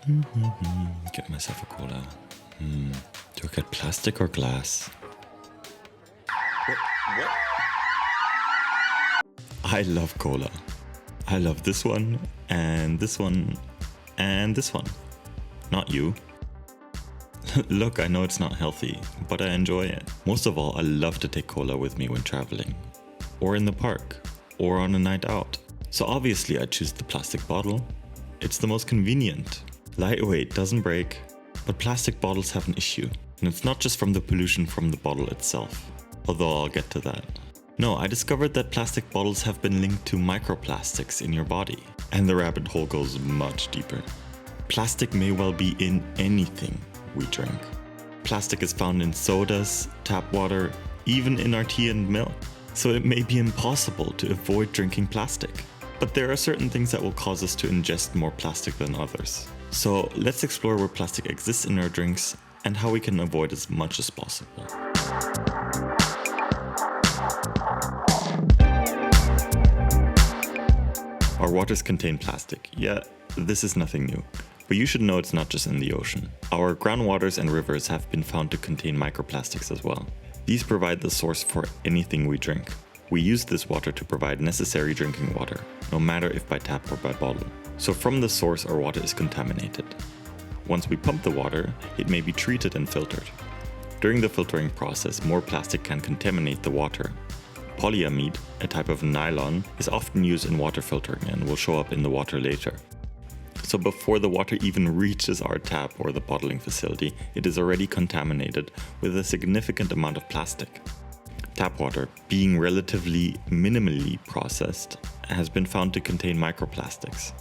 Get myself a cola. Do I get plastic or glass? What? I love cola. I love this one, and this one, and this one. Not you. Look, I know it's not healthy, but I enjoy it. Most of all, I love to take cola with me when traveling, or in the park, or on a night out. So obviously I choose the plastic bottle. It's the most convenient. Lightweight, doesn't break. But plastic bottles have an issue. And it's not just from the pollution from the bottle itself. Although I'll get to that. No, I discovered that plastic bottles have been linked to microplastics in your body. And the rabbit hole goes much deeper. Plastic may well be in anything we drink. Plastic is found in sodas, tap water, even in our tea and milk. So it may be impossible to avoid drinking plastic. But there are certain things that will cause us to ingest more plastic than others. So let's explore where plastic exists in our drinks and how we can avoid as much as possible. Our waters contain plastic. Yeah, this is nothing new. But you should know it's not just in the ocean. Our groundwaters and rivers have been found to contain microplastics as well. These provide the source for anything we drink. We use this water to provide necessary drinking water, no matter if by tap or by bottle. So from the source, our water is contaminated. Once we pump the water, it may be treated and filtered. During the filtering process, more plastic can contaminate the water. Polyamide, a type of nylon, is often used in water filtering and will show up in the water later. So before the water even reaches our tap or the bottling facility, it is already contaminated with a significant amount of plastic. Tap water, being relatively minimally processed, has been found to contain microplastics,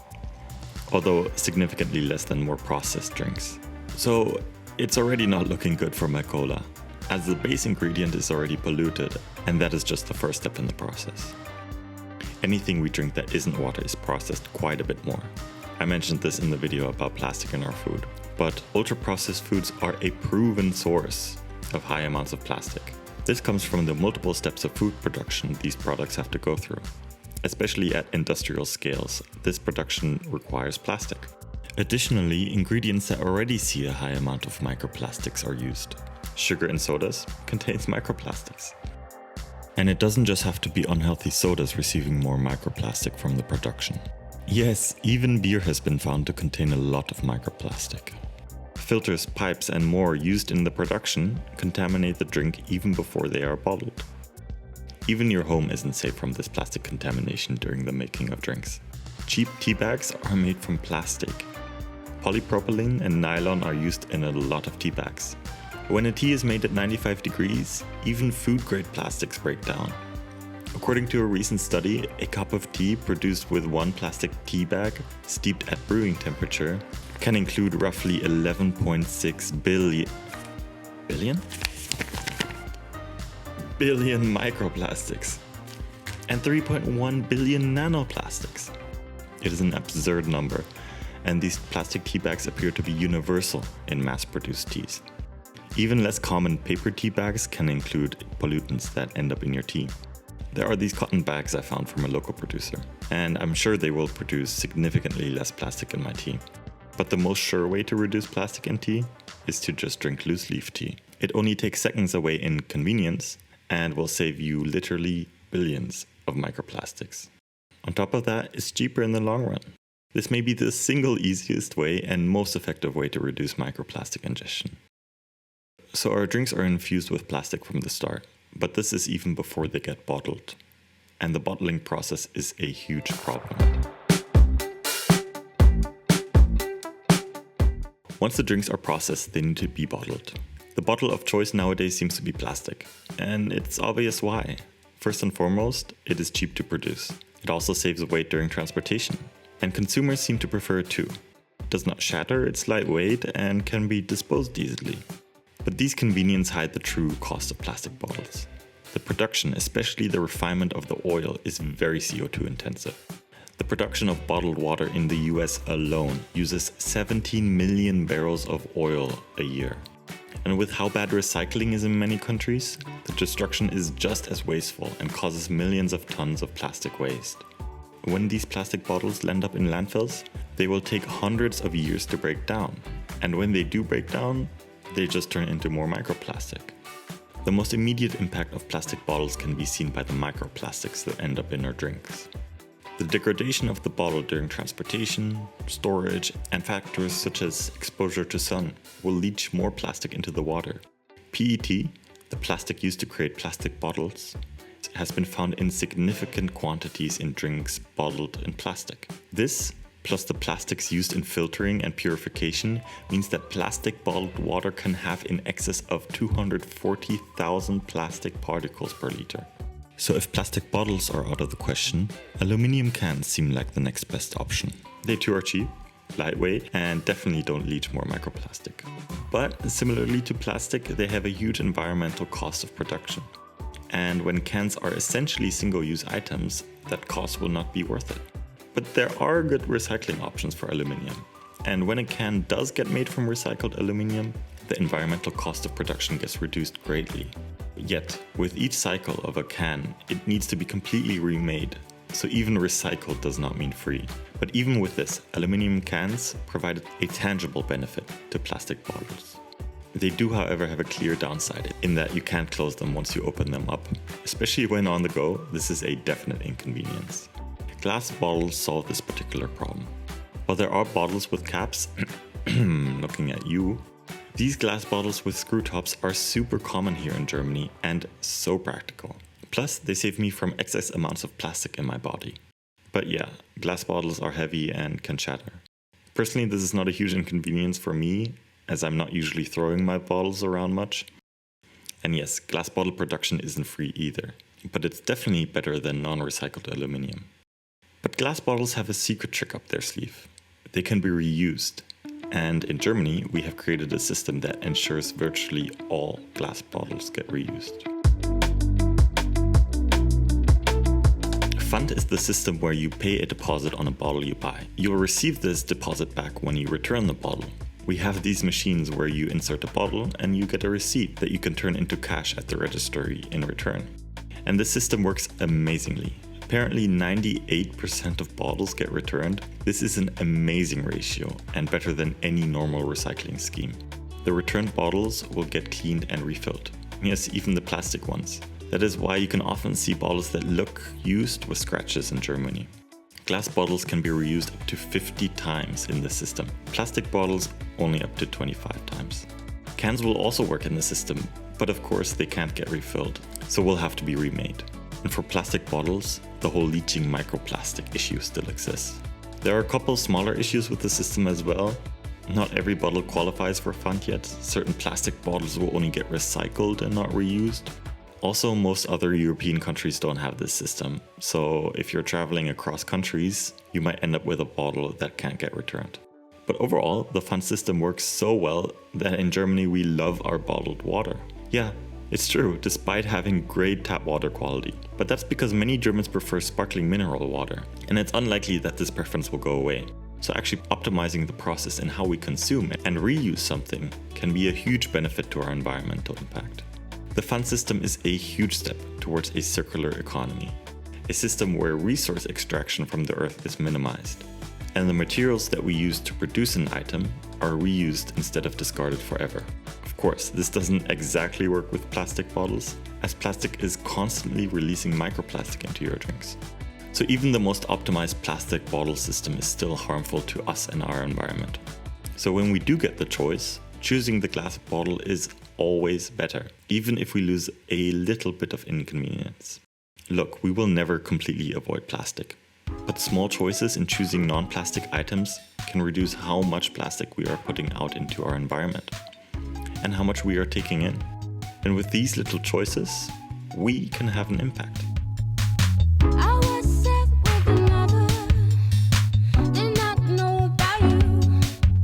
although significantly less than more processed drinks. So it's already not looking good for my cola, as the base ingredient is already polluted, and that is just the first step in the process. Anything we drink that isn't water is processed quite a bit more. I mentioned this in the video about plastic in our food, but ultra-processed foods are a proven source of high amounts of plastic. This comes from the multiple steps of food production these products have to go through. Especially at industrial scales, this production requires plastic. Additionally, ingredients that already see a high amount of microplastics are used. Sugar in sodas contains microplastics. And it doesn't just have to be unhealthy sodas receiving more microplastic from the production. Yes, even beer has been found to contain a lot of microplastic. Filters, pipes, and more used in the production contaminate the drink even before they are bottled. Even your home isn't safe from this plastic contamination during the making of drinks. Cheap tea bags are made from plastic. Polypropylene and nylon are used in a lot of tea bags. When a tea is made at 95 degrees, even food-grade plastics break down. According to a recent study, a cup of tea produced with one plastic tea bag steeped at brewing temperature can include roughly 11.6 billion microplastics and 3.1 billion nanoplastics. It is an absurd number, and these plastic tea bags appear to be universal in mass-produced teas. Even less common paper tea bags can include pollutants that end up in your tea. There are these cotton bags I found from a local producer, and I'm sure they will produce significantly less plastic in my tea. But the most sure way to reduce plastic in tea is to just drink loose leaf tea. It only takes seconds away in convenience and will save you literally billions of microplastics. On top of that, it's cheaper in the long run. This may be the single easiest way and most effective way to reduce microplastic ingestion. So our drinks are infused with plastic from the start, but this is even before they get bottled. And the bottling process is a huge problem. Once the drinks are processed, they need to be bottled. The bottle of choice nowadays seems to be plastic, and it's obvious why. First and foremost, it is cheap to produce. It also saves weight during transportation, and consumers seem to prefer it too. It does not shatter, it's lightweight, and can be disposed easily. But these conveniences hide the true cost of plastic bottles. The production, especially the refinement of the oil, is very CO2 intensive. The production of bottled water in the US alone uses 17 million barrels of oil a year. And with how bad recycling is in many countries, the destruction is just as wasteful and causes millions of tons of plastic waste. when these plastic bottles land up in landfills, they will take hundreds of years to break down. And when they do break down, they just turn into more microplastic. The most immediate impact of plastic bottles can be seen by the microplastics that end up in our drinks. The degradation of the bottle during transportation, storage, and factors such as exposure to sun will leach more plastic into the water. PET, the plastic used to create plastic bottles, has been found in significant quantities in drinks bottled in plastic. This, plus the plastics used in filtering and purification, means that plastic bottled water can have in excess of 240,000 plastic particles per liter. So if plastic bottles are out of the question, aluminum cans seem like the next best option. They too are cheap, lightweight, and definitely don't leach more microplastic. But similarly to plastic, they have a huge environmental cost of production. And when cans are essentially single-use items, that cost will not be worth it. But there are good recycling options for aluminium. And when a can does get made from recycled aluminium, the environmental cost of production gets reduced greatly. Yet, with each cycle of a can, it needs to be completely remade. So even recycled does not mean free. But even with this, aluminium cans provide a tangible benefit to plastic bottles. They do, however, have a clear downside in that you can't close them once you open them up. Especially when on the go, this is a definite inconvenience. Glass bottles solve this particular problem. While there are bottles with caps, looking at you, these glass bottles with screw tops are super common here in Germany and so practical. Plus, they save me from excess amounts of plastic in my body. But yeah, glass bottles are heavy and can shatter. Personally, this is not a huge inconvenience for me, as I'm not usually throwing my bottles around much. And yes, glass bottle production isn't free either, but it's definitely better than non-recycled aluminium. But glass bottles have a secret trick up their sleeve. They can be reused. And in Germany, we have created a system that ensures virtually all glass bottles get reused. Pfand is the system where you pay a deposit on a bottle you buy. You'll receive this deposit back when you return the bottle. We have these machines where you insert a bottle and you get a receipt that you can turn into cash at the registry in return. And the system works amazingly. Apparently 98% of bottles get returned. This is an amazing ratio and better than any normal recycling scheme. The returned bottles will get cleaned and refilled. Yes, even the plastic ones. That is why you can often see bottles that look used with scratches in Germany. Glass bottles can be reused up to 50 times in the system. Plastic bottles only up to 25 times. Cans will also work in the system, but of course they can't get refilled, so will have to be remade. And for plastic bottles, the whole leaching microplastic issue still exists. There are a couple smaller issues with the system as well. Not every bottle qualifies for Pfand yet. Certain plastic bottles will only get recycled and not reused. Also, most other European countries don't have this system, so if you're traveling across countries, you might end up with a bottle that can't get returned. But overall, the Pfand system works so well that in Germany we love our bottled water. Yeah, it's true, despite having great tap water quality. But that's because many Germans prefer sparkling mineral water, and it's unlikely that this preference will go away. So actually optimizing the process in how we consume and reuse something can be a huge benefit to our environmental impact. The Pfand system is a huge step towards a circular economy, a system where resource extraction from the earth is minimized, and the materials that we use to produce an item are reused instead of discarded forever. Of course, this doesn't exactly work with plastic bottles, as plastic is constantly releasing microplastic into your drinks. So even the most optimized plastic bottle system is still harmful to us and our environment. So when we do get the choice, choosing the glass bottle is always better, even if we lose a little bit of inconvenience. Look, we will never completely avoid plastic, but small choices in choosing non-plastic items can reduce how much plastic we are putting out into our environment and how much we are taking in. And with these little choices, we can have an impact.